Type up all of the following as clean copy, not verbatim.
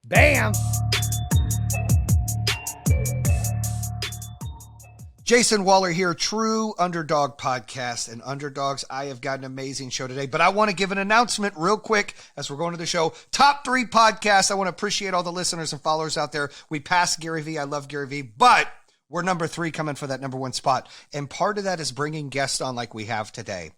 Bam! Jayson Waller here, True Underdog Podcast. And Underdogs, I have got an amazing show today, but I want to give an announcement real quick as we're going to the show. Top 3 podcasts. I want to appreciate all the listeners and followers out there. We passed Gary Vee. I love Gary Vee, but we're number 3 coming for that number 1 spot. And part of that is bringing guests on like we have today.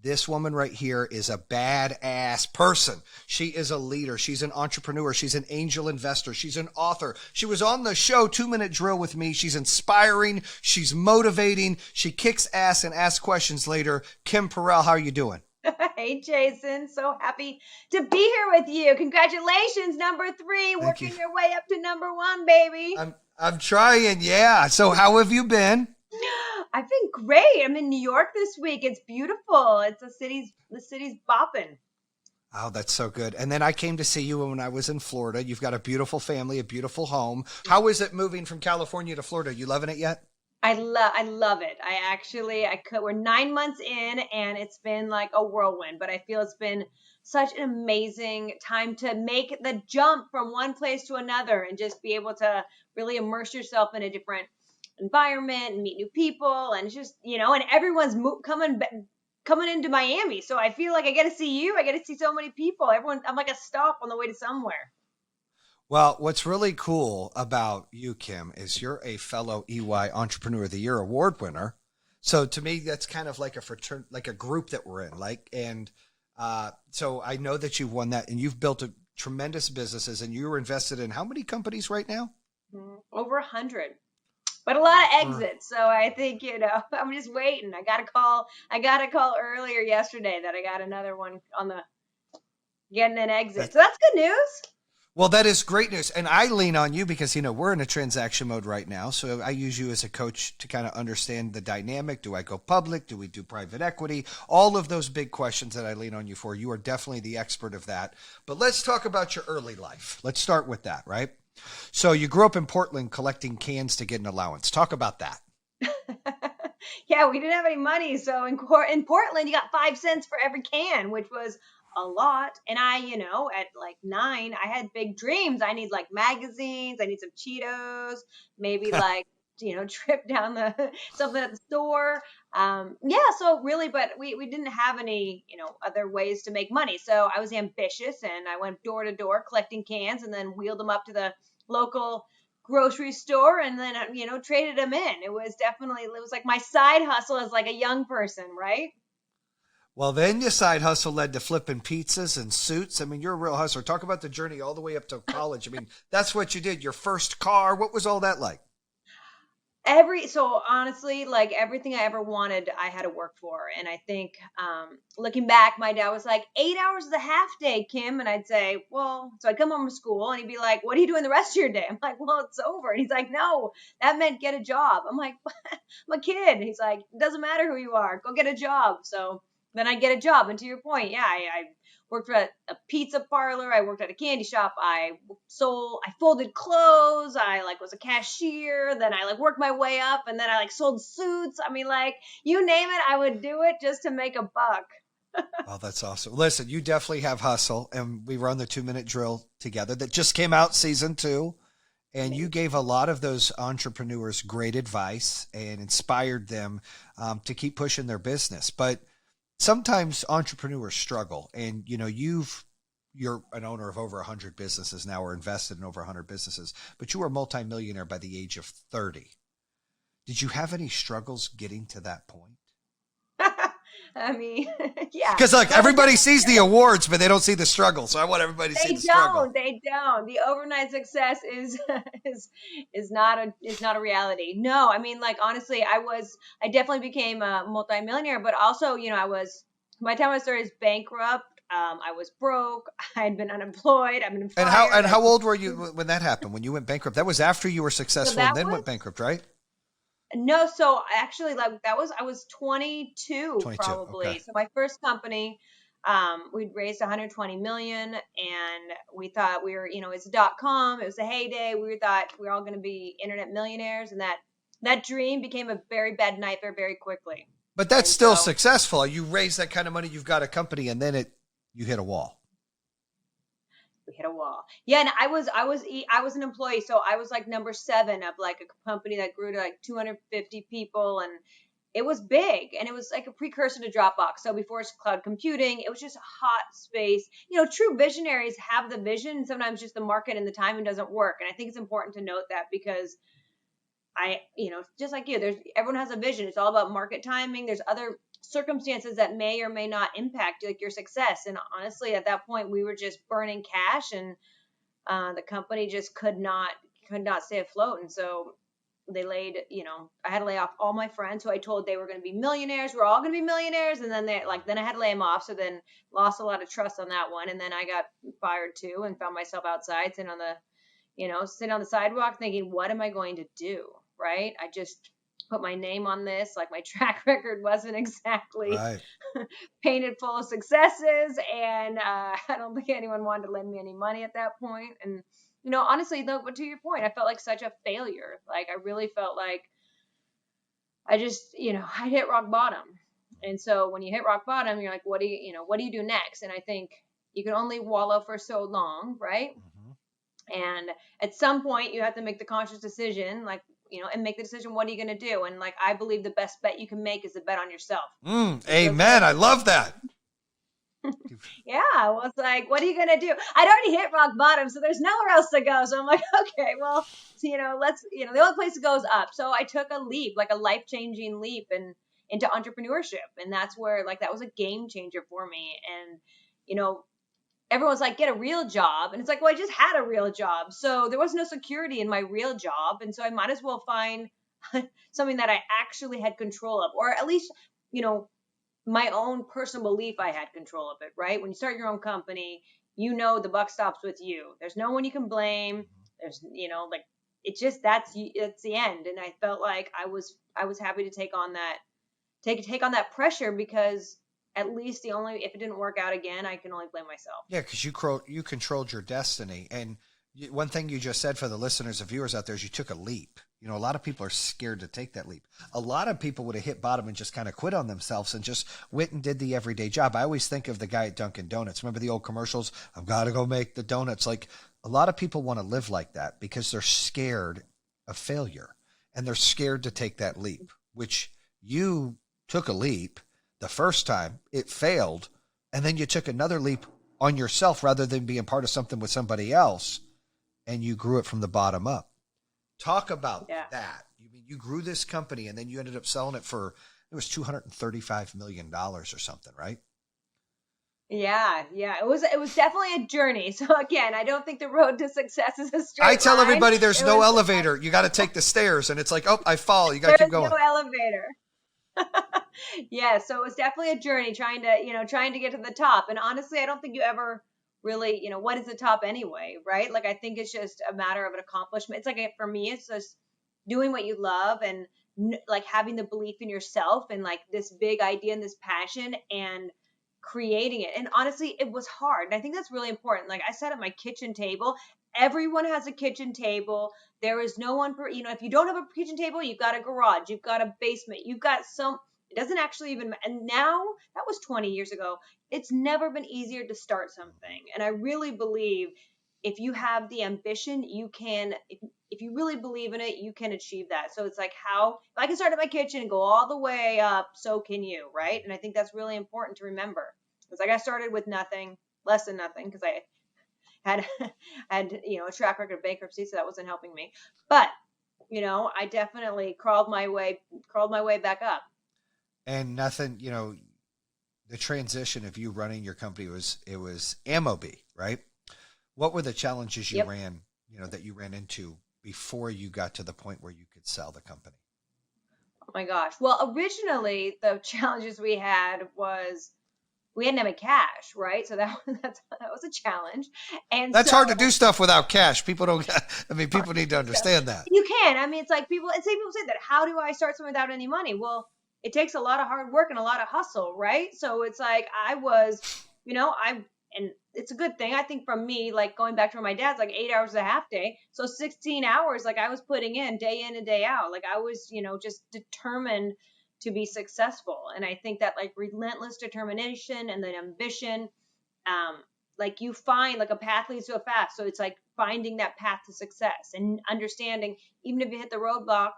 This woman right here is a badass person. She is a leader. She's an entrepreneur. She's an angel investor. She's an author. She was on the show 2 Minute Drill with me. She's inspiring. She's motivating. She kicks ass and asks questions later. Kim Perell, how are you doing? Hey, Jayson. So happy to be here with you. Congratulations, number 3, working your way up to number 1, baby. I'm trying, yeah. So how have you been? I've been great. I'm in New York this week. It's beautiful. The city's bopping. Oh, that's so good. And then I came to see you when I was in Florida. You've got a beautiful family, a beautiful home. How is it moving from California to Florida? You loving it yet? I love it. We're 9 months in and it's been like a whirlwind, but I feel it's been such an amazing time to make the jump from one place to another and just be able to really immerse yourself in a different environment and meet new people. And it's just, and everyone's coming into Miami. So I feel like I get to see you. I get to see so many people. I'm like a stop on the way to somewhere. Well, what's really cool about you, Kim, is you're a fellow EY Entrepreneur of the Year award winner. So to me, that's kind of like a group that we're in. So I know that you've won that and you've built a tremendous businesses and you're invested in how many companies right now? Over 100. But a lot of exits. So I think, I'm just waiting. I got a call earlier yesterday that I got another one on getting an exit. So that's good news. Well, that is great news. And I lean on you because, we're in a transaction mode right now. So I use you as a coach to kind of understand the dynamic. Do I go public? Do we do private equity? All of those big questions that I lean on you for. You are definitely the expert of that. But let's talk about your early life. Let's start with that, right? So you grew up in Portland collecting cans to get an allowance. Talk about that. Yeah, we didn't have any money. So in Portland, you got 5 cents for every can, which was a lot. And I, at like 9, I had big dreams. I need like magazines. I need some Cheetos, maybe like, trip down something at the store. So really, but we didn't have any, other ways to make money. So I was ambitious and I went door to door collecting cans and then wheeled them up to the local grocery store and then, traded them in. It was like my side hustle as like a young person, right? Well, then your side hustle led to flipping pizzas and suits. I mean, you're a real hustler. Talk about the journey all the way up to college. I mean, that's what you did. Your first car. What was all that like? So honestly, like everything I ever wanted, I had to work for. And I think, looking back, my dad was like, 8 hours is a half day, Kim. And I'd say, well, so I'd come home from school and he'd be like, what are you doing the rest of your day? I'm like, well, it's over. And he's like, no, that meant get a job. I'm like, I'm a kid. And he's like, it doesn't matter who you are, go get a job. So then I get a job. And to your point, yeah, I worked at a pizza parlor. I worked at a candy shop. I folded clothes. I was a cashier. Then I worked my way up and then I sold suits. I mean, you name it, I would do it just to make a buck. Oh, that's awesome. Listen, you definitely have hustle and we run the 2 Minute Drill together that just came out season 2. And you gave a lot of those entrepreneurs great advice and inspired them to keep pushing their business. But sometimes entrepreneurs struggle and, you're an owner of over 100 businesses now or invested in over 100 businesses, but you were a multi-millionaire by the age of 30. Did you have any struggles getting to that point? I mean, yeah. Because everybody sees the awards, but they don't see the struggle. So I want everybody to see the struggle. They don't. The overnight success is not a reality. No, I mean, honestly, I definitely became a multimillionaire, but also, by the time I started bankrupt. I was broke. I had been unemployed. I've been fired. And how old were you when that happened? When you went bankrupt? That was after you were successful and then went bankrupt, right? No, so actually, I was 22 probably. Okay. So my first company, we'd raised 120 million, and we thought it's .com. It was a heyday. We thought we were all going to be internet millionaires, and that dream became a very bad nightmare very quickly. But that's still successful. You raise that kind of money, you've got a company, and then you hit a wall. we hit a wall. Yeah, and I was an employee, so I was like number 7 of like a company that grew to like 250 people, and it was big, and it was like a precursor to Dropbox. So before it's cloud computing, it was just a hot space. True visionaries have the vision. Sometimes just the market and the timing doesn't work, and I think it's important to note that because just like you, everyone has a vision. It's all about market timing. There's other circumstances that may or may not impact like your success. And honestly, at that point, we were just burning cash, and the company just could not stay afloat. And so they I had to lay off all my friends who I told they were going to be millionaires. We're all going to be millionaires. And then then I had to lay them off. So then lost a lot of trust on that one. And then I got fired too, and found myself outside sitting on the sidewalk thinking, what am I going to do? Right. I just put my name on this. Like, my track record wasn't exactly Right. painted full of successes. And I don't think anyone wanted to lend me any money at that point. And, honestly, though, but to your point, I felt like such a failure. Like, I really felt like I just, I hit rock bottom. And so when you hit rock bottom, you're like, what do you do next? And I think you can only wallow for so long. Right. And at some point you have to make the conscious decision, like, and make the decision, what are you going to do? And like, I believe the best bet you can make is the bet on yourself. Amen. I love that. Yeah. Well, it's like, what are you going to do? I'd already hit rock bottom, so there's nowhere else to go. So I'm like, okay, well, the only place to go is up. So I took a leap, like a life-changing leap into entrepreneurship. And that's where, like, that was a game changer for me. And, everyone's like, get a real job. And it's like, well, I just had a real job. So there was no security in my real job. And so I might as well find something that I actually had control of, or at least, my own personal belief I had control of it, right? When you start your own company, the buck stops with you. There's no one you can blame. There's, like, it's just, it's the end. And I felt like I was happy to take on that pressure, because at least if it didn't work out again, I can only blame myself. Yeah, because you controlled your destiny. And one thing you just said for the listeners and viewers out there is you took a leap. A lot of people are scared to take that leap. A lot of people would have hit bottom and just kind of quit on themselves and just went and did the everyday job. I always think of the guy at Dunkin' Donuts. Remember the old commercials? I've got to go make the donuts. Like, a lot of people want to live like that because they're scared of failure, and they're scared to take that leap, which you took a leap. The first time it failed, and then you took another leap on yourself rather than being part of something with somebody else, and you grew it from the bottom up. Talk about that. You grew this company, and then you ended up selling it for, it was $235 million or something, right? Yeah. It was definitely a journey. So again, I don't think the road to success is a straight line. I tell everybody there's no elevator. You got to take the stairs, and it's like, oh, I fall. You got to keep going. There's no elevator. Yeah, so it was definitely a journey trying to get to the top. And honestly, I don't think you ever really, what is the top anyway, right? Like, I think it's just a matter of an accomplishment. It's like, for me, it's just doing what you love, and like having the belief in yourself, and like this big idea and this passion, and creating it. And honestly, it was hard. And I think that's really important. Like I said, at my kitchen table, everyone has a kitchen table. There is no one if you don't have a kitchen table, you've got a garage, you've got a basement, you've got it doesn't actually even, and now that was 20 years ago. It's never been easier to start something. And I really believe if you have the ambition, you can, if you really believe in it, you can achieve that. So it's like, if I can start at my kitchen and go all the way up, so can you, right? And I think that's really important to remember. It's like I started with nothing, less than nothing, because I had a track record of bankruptcy, so that wasn't helping me. But I definitely crawled my way back up. And nothing, the transition of you running your company was Amobee, right? What were the challenges you ran, that you ran into before you got to the point where you could sell the company? Oh my gosh. Well, originally the challenges we had was we hadn't any cash, right? So that was a challenge. And that's hard to do stuff without cash. People need to understand that. You can. It's like people say that, how do I start something without any money? Well, it takes a lot of hard work and a lot of hustle, right? So it's like I was, and it's a good thing. I think from me, like going back to my dad's, like 8 hours a half day. So 16 hours, like I was putting in and day out. Like I was, just determined to be successful. And I think that like relentless determination and then ambition, like you find like a path leads to a path. So it's like finding that path to success and understanding, even if you hit the roadblock,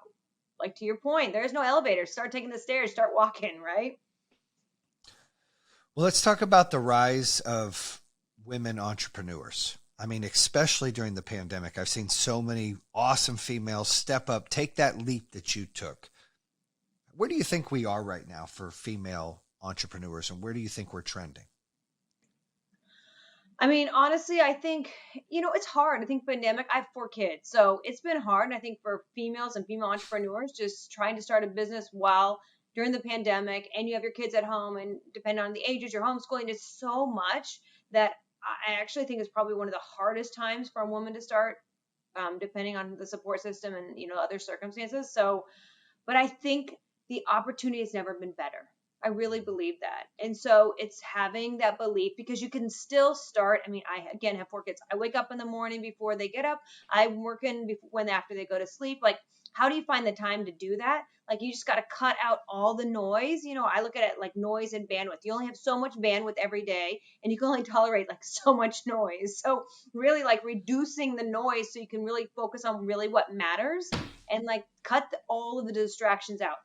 like to your point, there's no elevator. Start taking the stairs, start walking, right? Well, let's talk about the rise of women entrepreneurs. I mean, especially during the pandemic, I've seen so many awesome females step up, take that leap that you took. Where do you think we are right now for female entrepreneurs, and where do you think we're trending? I mean, honestly, I think, it's hard. I think pandemic, I have 4 kids. So it's been hard. And I think for females and female entrepreneurs, just trying to start a business while during the pandemic and you have your kids at home and depending on the ages, you're homeschooling is so much that I actually think it's probably one of the hardest times for a woman to start, depending on the support system and, other circumstances. So, but I think the opportunity has never been better. I really believe that. And so it's having that belief because you can still start. I mean, I again have 4 kids. I wake up in the morning before they get up. I'm working when after they go to sleep. Like, how do you find the time to do that? Like, you just got to cut out all the noise. I look at it like noise and bandwidth. You only have so much bandwidth every day, and you can only tolerate like so much noise. So really, like reducing the noise so you can really focus on really what matters and like cut all of the distractions out.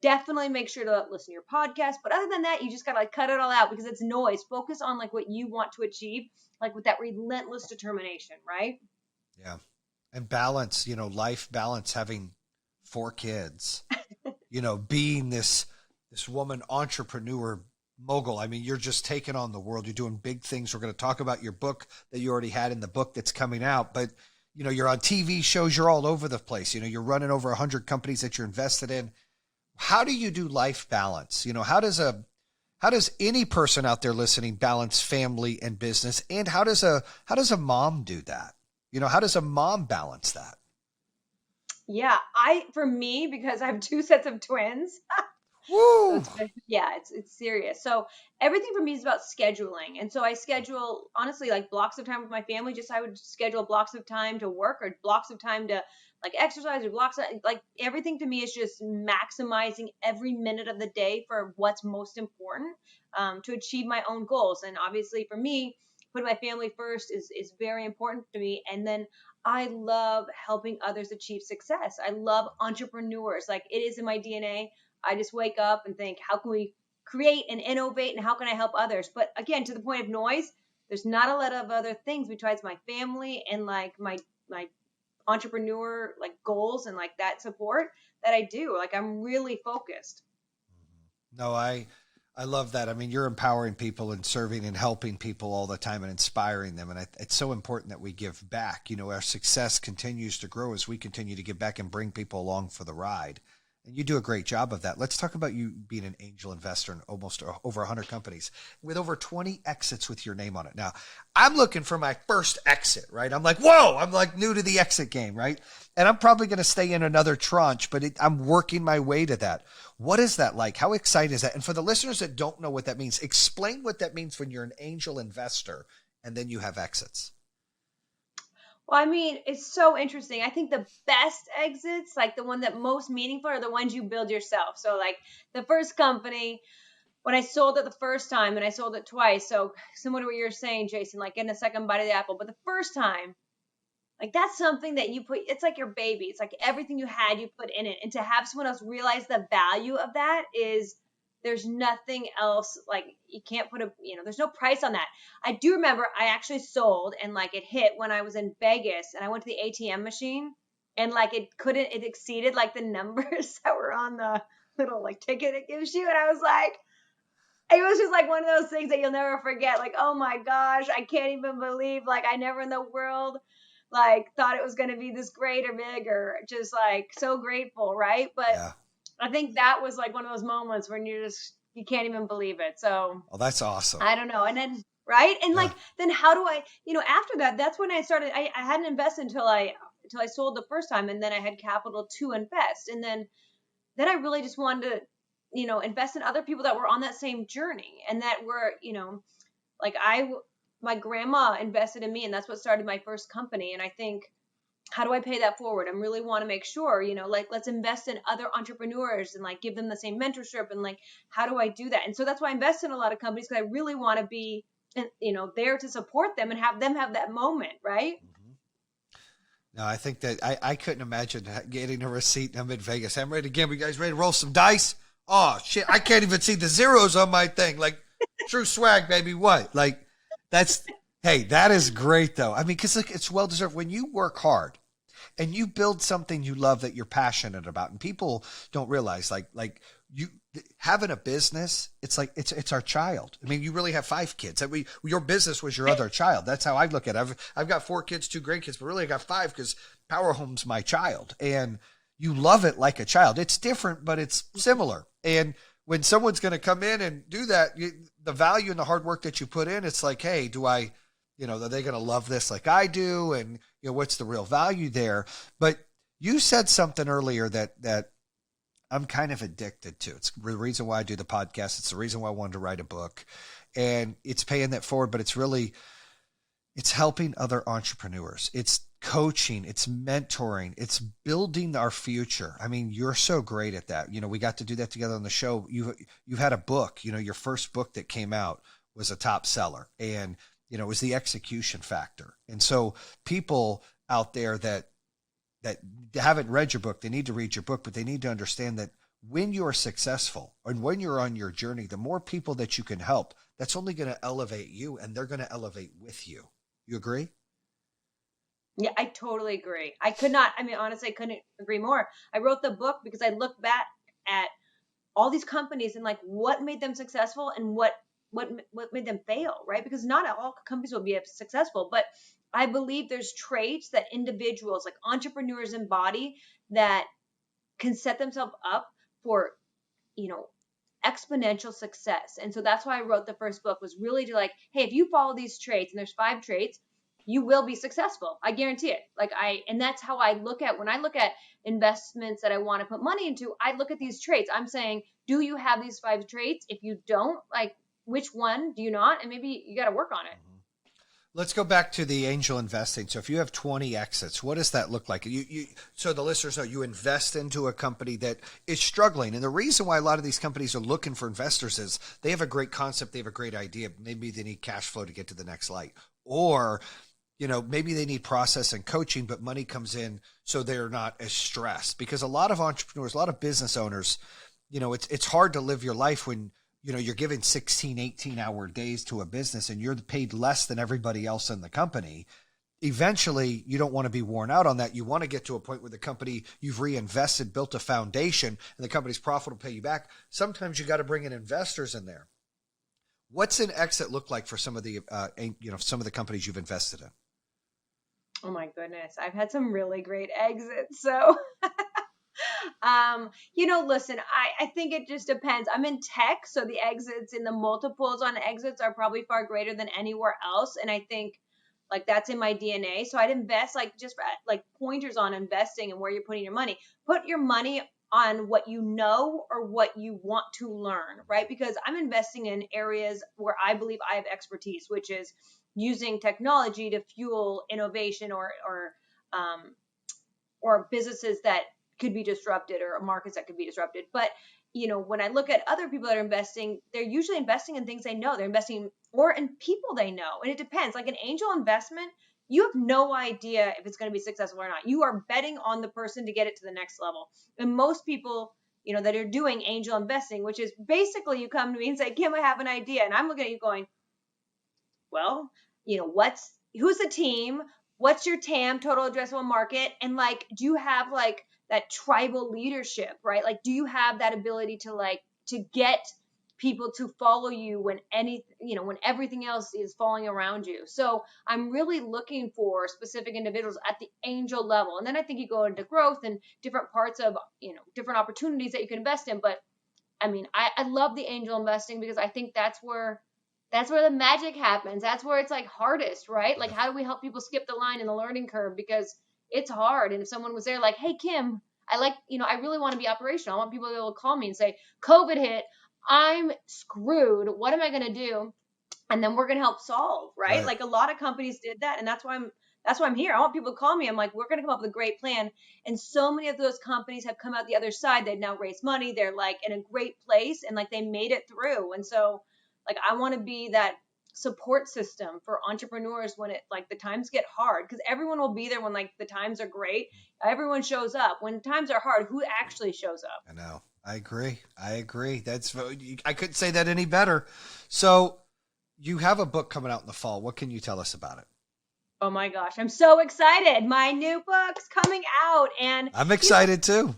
Definitely make sure to listen to your podcast. But other than that, you just got to like cut it all out because it's noise. Focus on like what you want to achieve, like with that relentless determination, right? Yeah. And balance, life balance, having 4 kids, being this woman entrepreneur mogul. I mean, you're just taking on the world. You're doing big things. We're going to talk about your book that you already had in the book that's coming out, but you're on TV shows, you're all over the place. You're running over 100 companies that you're invested in. How do you do life balance? How does any person out there listening balance family and business? And how does a mom do that? How does a mom balance that? Yeah, for me, because I have 2 sets of twins. So Woo! it's serious. So everything for me is about scheduling. And so I schedule honestly like blocks of time with my family. Just I would schedule blocks of time to work or blocks of time to like exercise or blocks like everything to me is just maximizing every minute of the day for what's most important, to achieve my own goals. And obviously for me, putting my family first is very important to me. And then I love helping others achieve success. I love entrepreneurs. Like it is in my DNA. I just wake up and think, how can we create and innovate and how can I help others? But again, to the point of noise, there's not a lot of other things besides my family and like my entrepreneur like goals and like that support that I do. Like I'm really focused. No, I love that. I mean, you're empowering people and serving and helping people all the time and inspiring them. And it's so important that we give back. Our success continues to grow as we continue to give back and bring people along for the ride. And you do a great job of that. Let's talk about you being an angel investor in almost over 100 companies with over 20 exits with your name on it. Now, I'm looking for my first exit, right? I'm like, whoa, I'm like new to the exit game, right? And I'm probably going to stay in another tranche, but I'm working my way to that. What is that like? How exciting is that? And for the listeners that don't know what that means, explain what that means when you're an angel investor and then you have exits. Well, I mean, it's so interesting. I think the best exits, like the one that most meaningful, are the ones you build yourself. So, like the first company, when I sold it the first time and I sold it twice. So, similar to what you're saying, Jayson, like getting a second bite of the apple. But the first time, like that's something that you put, it's like your baby. It's like everything you had, you put in it. And to have someone else realize the value of that is there's nothing else. Like you can't put there's no price on that. I do remember I actually sold and like it hit when I was in Vegas and I went to the ATM machine and like it exceeded like the numbers that were on the little like ticket it gives you. And I was like, it was just like one of those things that you'll never forget. Like, oh my gosh, I can't even believe like I never in the world like thought it was going to be this great or big or just like so grateful. Right. But Yeah. I think that was like one of those moments when you can't even believe it. So Oh, that's awesome. I don't know. And then, right. And Yeah. like, then how do I, after that, that's when I started, I hadn't invested until I sold the first time. And then I had capital to invest. And then I really just wanted to, invest in other people that were on that same journey and that were, like my grandma invested in me and that's what started my first company. And I think, how do I pay that forward? I really want to make sure, like let's invest in other entrepreneurs and like give them the same mentorship and like, how do I do that? And so that's why I invest in a lot of companies because I really want to be and, there to support them and have them have that moment, right? No, I think that I couldn't imagine getting a receipt and I'm in Vegas. I'm ready to gamble. You guys ready to roll some dice? Oh, shit. I can't even see the zeros on my thing. Like, true swag, baby. What? Like, hey, that is great, though. I mean, because it's well deserved. When you work hard and you build something you love that you're passionate about, and people don't realize, like you having a business, it's like it's our child. I mean, you really have 5 kids. Your business was your other child. That's how I look at it. I've got 4 kids, 2 grandkids, but really I got 5 because Power Home's my child, and you love it like a child. It's different, but it's similar. And when someone's going to come in and do that, the value and the hard work that you put in, it's like, hey, are they going to love this like I do? And what's the real value there? But you said something earlier that I'm kind of addicted to. It's the reason why I do the podcast. It's the reason why I wanted to write a book, and it's paying that forward, but it's helping other entrepreneurs. It's coaching, it's mentoring, it's building our future. I mean, you're so great at that. We got to do that together on the show. You've had a book, your first book that came out was a top seller, and it was the execution factor. And so people out there that haven't read your book, they need to read your book, but they need to understand that when you're successful and when you're on your journey, the more people that you can help, that's only going to elevate you, and they're going to elevate with you. You agree? Yeah, I totally agree. Honestly, I couldn't agree more. I wrote the book because I look back at all these companies and like what made them successful and what made them fail, right? Because not all companies will be successful, but I believe there's traits that individuals, like entrepreneurs, embody that can set themselves up for, exponential success. And so that's why I wrote the first book, was really to like, hey, if you follow these traits, and there's 5 traits, you will be successful. I guarantee it. And that's how I look at, when I look at investments that I want to put money into, I look at these traits. I'm saying, do you have these 5 traits? If you don't, like, which one do you not? And maybe you got to work on it. Let's go back to the angel investing. So if you have 20 exits, what does that look like? So the listeners know you invest into a company that is struggling. And the reason why a lot of these companies are looking for investors is they have a great concept, they have a great idea. Maybe they need cash flow to get to the next light. Or, maybe they need process and coaching, but money comes in so they're not as stressed. Because a lot of entrepreneurs, a lot of business owners, it's hard to live your life when you're giving 16, 18-hour days to a business and you're paid less than everybody else in the company. Eventually, you don't want to be worn out on that. You want to get to a point where the company you've reinvested, built a foundation, and the company's profit will pay you back. Sometimes you got to bring in investors in there. What's an exit look like for some of the companies you've invested in? Oh my goodness. I've had some really great exits. So listen, I think it just depends. I'm in tech, so the exits and the multiples on exits are probably far greater than anywhere else. And I think like that's in my DNA. So I'd invest just like pointers on investing and where you're putting your money. Put your money on what you know or what you want to learn, right? Because I'm investing in areas where I believe I have expertise, which is using technology to fuel innovation or businesses that could be disrupted or markets that could be disrupted. But, when I look at other people that are investing, they're usually investing in things they know. They're investing or in people they know. And it depends. Like an angel investment, you have no idea if it's going to be successful or not. You are betting on the person to get it to the next level. And most people, that are doing angel investing, which is basically you come to me and say, Kim, I have an idea. And I'm looking at you going, well, who's the team? What's your TAM, total addressable market? And do you have that tribal leadership, right? Like, do you have that ability to get people to follow you when when everything else is falling around you? So I'm really looking for specific individuals at the angel level. And then I think you go into growth and different parts of, different opportunities that you can invest in. But I mean, I love the angel investing because I think that's where the magic happens. That's where it's hardest, right? Like, how do we help people skip the line in the learning curve? Because it's hard. And if someone was there like, hey, Kim, I really want to be operational. I want people to be able to call me and say, COVID hit, I'm screwed. What am I going to do? And then we're going to help solve, right? Like a lot of companies did that. And that's why I'm here. I want people to call me. I'm like, we're going to come up with a great plan. And so many of those companies have come out the other side. They've now raised money. They're in a great place and they made it through. And so I want to be that support system for entrepreneurs when it like the times get hard, because everyone will be there when like the times are great. Everyone shows up. When times are hard, who actually shows up? I know. I agree. I couldn't say that any better. So you have a book coming out in the fall. What can you tell us about it? Oh my gosh, I'm so excited. My new book's coming out, and I'm excited too.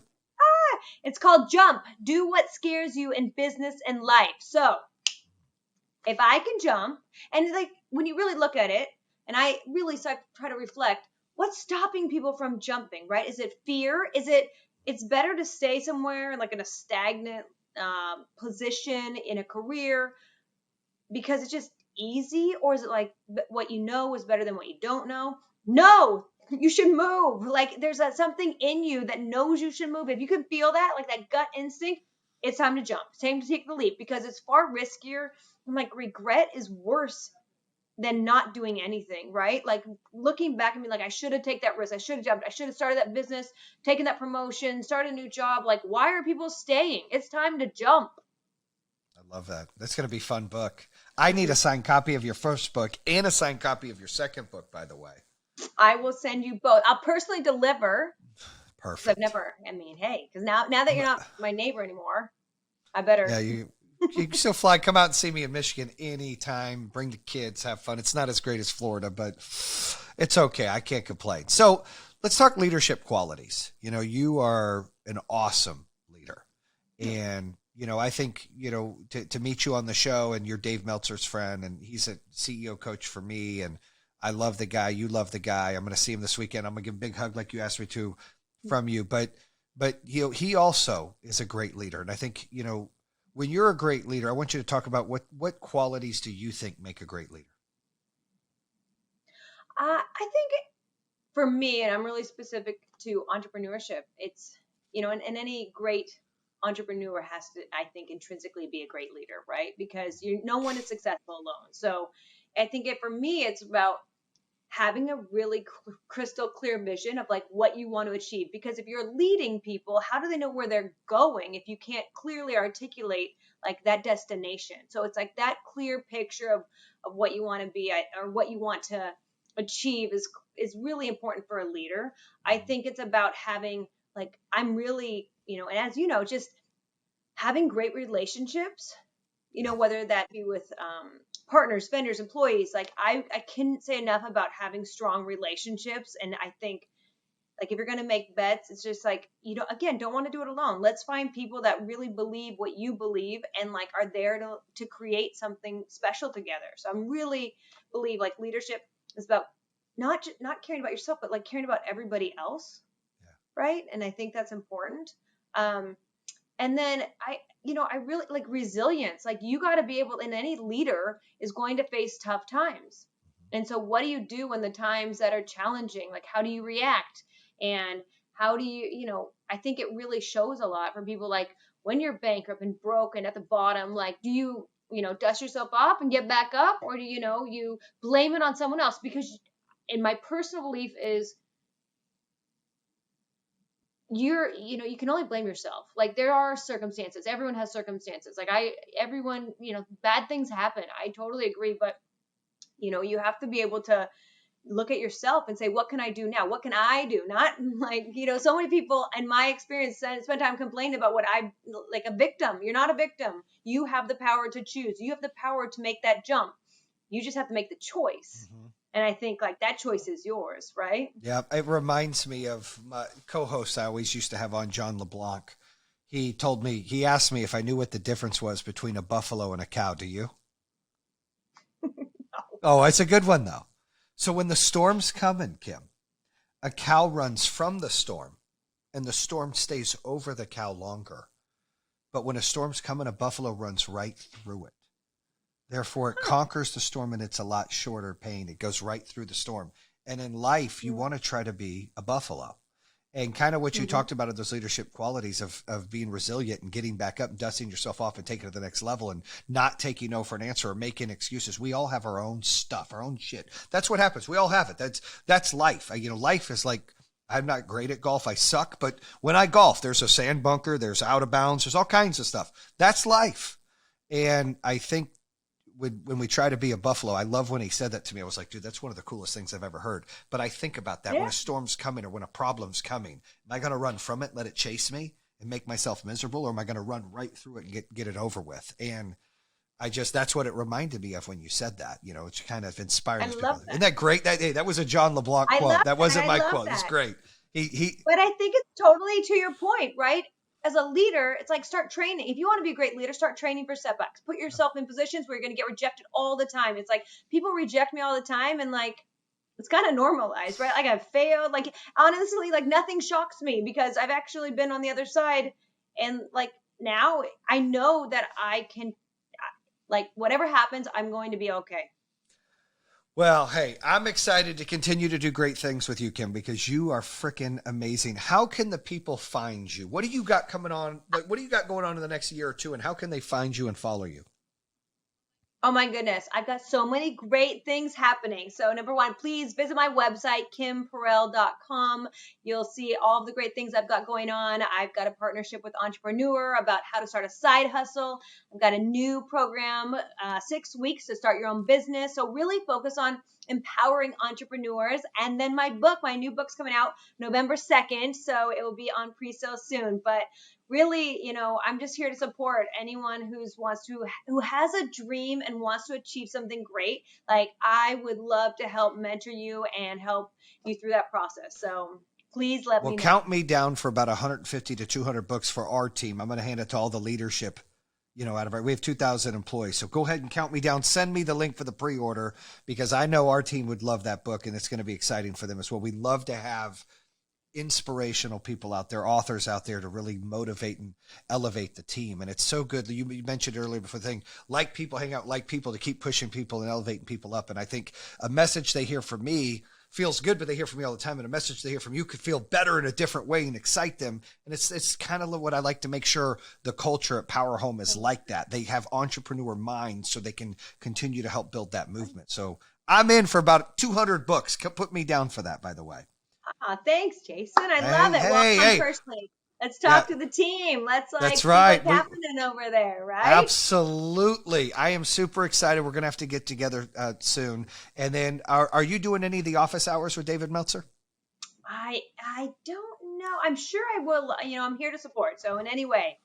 It's called Jump, Do What Scares You in Business and Life. So if I can jump, and like when you really look at it, and I really try to reflect, what's stopping people from jumping, right? Is it fear? It's better to stay somewhere like in a stagnant position in a career because it's just easy? Or is it like what you know is better than what you don't know? No, you should move. Like there's something in you that knows you should move. If you can feel that, like that gut instinct, it's time to jump. It's time to take the leap because it's far riskier. And like regret is worse than not doing anything, right? Like looking back and being like, I should have taken that risk. I should have jumped. I should have started that business, taken that promotion, started a new job. Like, why are people staying? It's time to jump. I love that. That's going to be a fun book. I need a signed copy of your first book and a signed copy of your second book, by the way. I will send you both. I'll personally deliver. Perfect. I've never, hey, because now that you're not my neighbor anymore, I better. Yeah, you can still fly. Come out and see me in Michigan anytime. Bring the kids. Have fun. It's not as great as Florida, but it's okay. I can't complain. So let's talk leadership qualities. You are an awesome leader. And, I think, to meet you on the show, and you're Dave Meltzer's friend, and he's a CEO coach for me. And I love the guy. You love the guy. I'm going to see him this weekend. I'm going to give him a big hug like you asked me to from you. But he also is a great leader. And I think, when you're a great leader, I want you to talk about what qualities do you think make a great leader? I think for me, and I'm really specific to entrepreneurship, it's, and any great entrepreneur has to, I think, intrinsically be a great leader, right? Because no one is successful alone. So I think for me, it's about having a really crystal clear vision of like what you want to achieve. Because if you're leading people, how do they know where they're going if you can't clearly articulate like that destination? So it's like that clear picture of what you want to be or what you want to achieve is really important for a leader. I think it's about having like, I'm really, and as you know, just having great relationships, whether that be with partners, vendors, employees. Like I couldn't say enough about having strong relationships. And I think like if you're going to make bets, it's just like, don't want to do it alone. Let's find people that really believe what you believe and like are there to create something special together. So I'm really believe like leadership is about not caring about yourself, but like caring about everybody else. Yeah. Right. And I think that's important. And then I really like resilience. Like you got to be able, and any leader is going to face tough times. And so what do you do when the times that are challenging, like how do you react? And how do you, I think it really shows a lot for people, like when you're bankrupt and broken at the bottom, like do you, dust yourself off and get back up? Or do you blame it on someone else? Because in my personal belief is, you can only blame yourself. Like there are circumstances. Everyone has circumstances. Like everyone, bad things happen. I totally agree. But, you have to be able to look at yourself and say, what can I do now? What can I do? Not like, so many people in my experience spend time complaining about what like a victim. You're not a victim. You have the power to choose. You have the power to make that jump. You just have to make the choice. Mm-hmm. And I think like that choice is yours, right? Yeah. It reminds me of my co-host I always used to have on, John LeBlanc. He asked me if I knew what the difference was between a buffalo and a cow. Do you? No. Oh, it's a good one though. So when the storm's coming, Kim, a cow runs from the storm and the storm stays over the cow longer. But when a storm's coming, a buffalo runs right through it. Therefore, it conquers the storm, and it's a lot shorter pain. It goes right through the storm. And in life, you want to try to be a buffalo. And kind of what you talked about are those leadership qualities of being resilient and getting back up and dusting yourself off and taking it to the next level and not taking no for an answer or making excuses. We all have our own stuff, our own shit. That's what happens. We all have it. That's life. Life is like, I'm not great at golf. I suck. But when I golf, there's a sand bunker, there's out of bounds, there's all kinds of stuff. That's life. And I think when we try to be a buffalo, I love when he said that to me. I was like, dude, that's one of the coolest things I've ever heard. But I think about that when a storm's coming or when a problem's coming. Am I going to run from it, let it chase me and make myself miserable? Or am I going to run right through it and get it over with? And that's what it reminded me of when you said that. You know, it's kind of inspiring. I love that. Isn't that great? That was a John LeBlanc quote. That wasn't my quote. That. It's great. But I think it's totally to your point, right? As a leader, it's like start training. If you want to be a great leader, start training for setbacks. Put yourself in positions where you're going to get rejected all the time. It's like people reject me all the time, and like it's kind of normalized, right? Like I've failed. Like honestly, like nothing shocks me because I've actually been on the other side, and like now I know that I can, like whatever happens, I'm going to be okay. Well, hey, I'm excited to continue to do great things with you, Kim, because you are freaking amazing. How can the people find you? What do you got coming on? Like, what do you got going on in the next year or two? And how can they find you and follow you? Oh my goodness. I've got so many great things happening. So number one, please visit my website, kimperell.com. You'll see all of the great things I've got going on. I've got a partnership with Entrepreneur about how to start a side hustle. I've got a new program, 6 weeks to start your own business. So really focus on empowering entrepreneurs. And then my new book's coming out November 2nd. So it will be on pre-sale soon. But really, you know, I'm just here to support anyone who has a dream and wants to achieve something great. Like I would love to help mentor you and help you through that process. So please let me know. Count me down for about 150 to 200 books for our team. I'm going to hand it to all the leadership, you know, we have 2,000 employees. So go ahead and count me down. Send me the link for the pre-order because I know our team would love that book and it's going to be exciting for them as well. We love to have inspirational people out there, authors out there to really motivate and elevate the team. And it's so good. You mentioned earlier before the thing, like people, hang out, like people to keep pushing people and elevating people up. And I think a message they hear from me feels good, but they hear from me all the time. And a message they hear from you could feel better in a different way and excite them. And it's kind of what I like to make sure the culture at Power Home is like that. They have entrepreneur minds so they can continue to help build that movement. So I'm in for about 200 books. Put me down for that, by the way. Thanks, Jayson. I love it. Well, personally, let's talk to the team. Let's that's see right. what's happening over there, right? Absolutely. I am super excited. We're going to have to get together soon. And then are you doing any of the office hours with David Meltzer? I don't know. I'm sure I will. You know, I'm here to support. So in any way,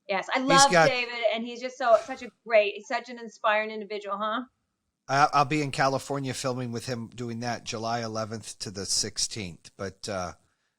yes, I love David, and he's just such an inspiring individual, huh? I'll be in California filming with him doing that July 11th to the 16th. But I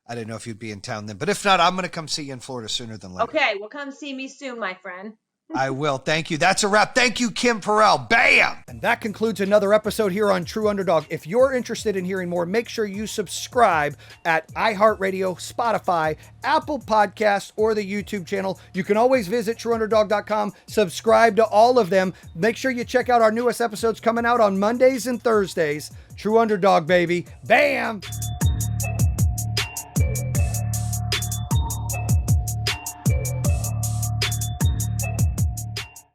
didn't know if you'd be in town then. But if not, I'm going to come see you in Florida sooner than later. Okay, well, come see me soon, my friend. I will. Thank you. That's a wrap. Thank you, Kim Perell. Bam! And that concludes another episode here on True Underdog. If you're interested in hearing more, make sure you subscribe at iHeartRadio, Spotify, Apple Podcasts, or the YouTube channel. You can always visit TrueUnderdog.com. Subscribe to all of them. Make sure you check out our newest episodes coming out on Mondays and Thursdays. True Underdog, baby. Bam!